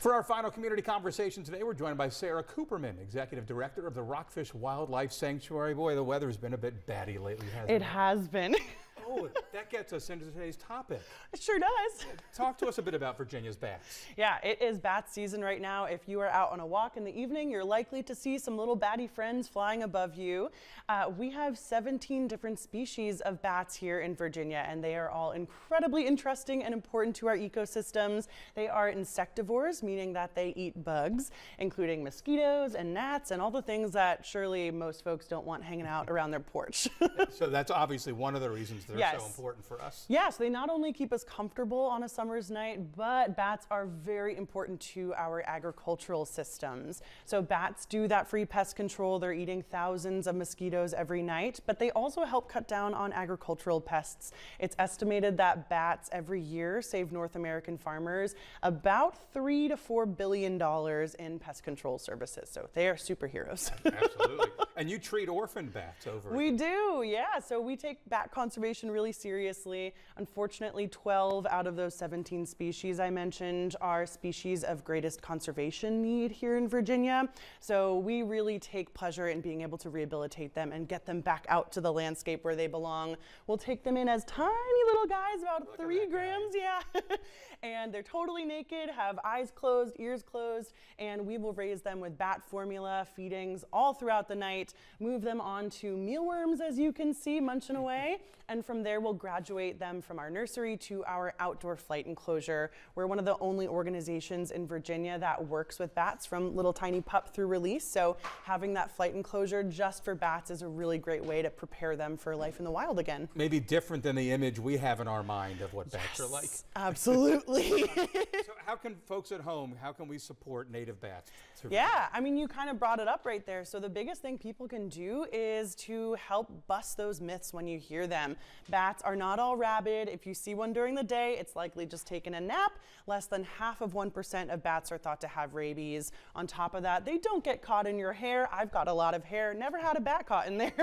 For our final community conversation today, we're joined by Sarah Cooperman, Executive Director of the Rockfish Wildlife Sanctuary. Boy, the weather's been a bit batty lately, hasn't it? It has been. Oh, that gets us into today's topic. It sure does. Talk to us a bit about Virginia's bats. Yeah, it is bat season right now. If you are out on a walk in the evening, you're likely to see some little batty friends flying above you. We have 17 different species of bats here in Virginia, and they are all incredibly interesting and important to our ecosystems. They are insectivores, meaning that they eat bugs, including mosquitoes and gnats and all the things that surely most folks don't want hanging out around their porch. So that's obviously one of the reasons they're so important for us. Yes, they not only keep us comfortable on a summer's night, but bats are very important to our agricultural systems. So bats do that free pest control. They're eating thousands of mosquitoes every night, but they also help cut down on agricultural pests. It's estimated that bats every year save North American farmers about $3 to $4 billion in pest control services. So they are superheroes. Absolutely. And you treat orphan bats over. We do, yeah. So we take bat conservation really seriously. Unfortunately, 12 out of those 17 species I mentioned are species of greatest conservation need here in Virginia. So we really take pleasure in being able to rehabilitate them and get them back out to the landscape where they belong. We'll take them in as tiny little guys, about 3 grams, yeah. And they're totally naked, have eyes closed, ears closed, and we will raise them with bat formula, feedings all throughout the night, move them onto mealworms, as you can see, munching away, and from there we'll graduate them from our nursery to our outdoor flight enclosure. We're one of the only organizations in Virginia that works with bats from little tiny pup through release, so having that flight enclosure just for bats is a really great way to prepare them for life in the wild again. Maybe different than the image we have in our mind of what bats are like. Absolutely. So how can folks at home, how can we support native bats? Yeah, I mean, you kind of brought it up right there. So the biggest thing people can do is to help bust those myths when you hear them. Bats are not all rabid. If you see one during the day, it's likely just taking a nap. Less than half of 1% of bats are thought to have rabies. On top of that, they don't get caught in your hair. I've got a lot of hair, never had a bat caught in there.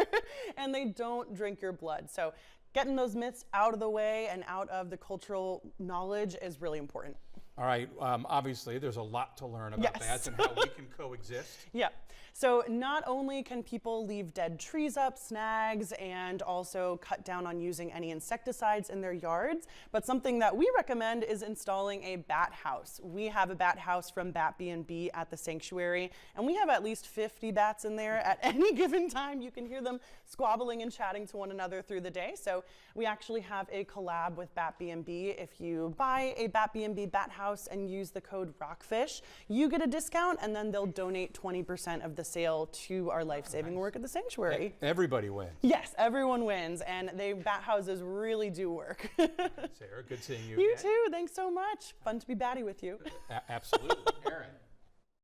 And they don't drink your blood. So getting those myths out of the way and out of the cultural knowledge is really important. All right, obviously there's a lot to learn about bats and how we can coexist. Yeah, so not only can people leave dead trees up, snags, and also cut down on using any insecticides in their yards, but something that we recommend is installing a bat house. We have a bat house from Bat B&B at the sanctuary, and we have at least 50 bats in there at any given time. You can hear them squabbling and chatting to one another through the day. So we actually have a collab with Bat B&B. If you buy a Bat B&B bat house and use the code Rockfish, you get a discount, and then they'll donate 20% of the sale to our life-saving work at the sanctuary. Everybody wins. Yes, everyone wins, and bat houses really do work. Sarah, good seeing you. You too. Thanks so much. Fun to be batty with you. Absolutely. Aaron.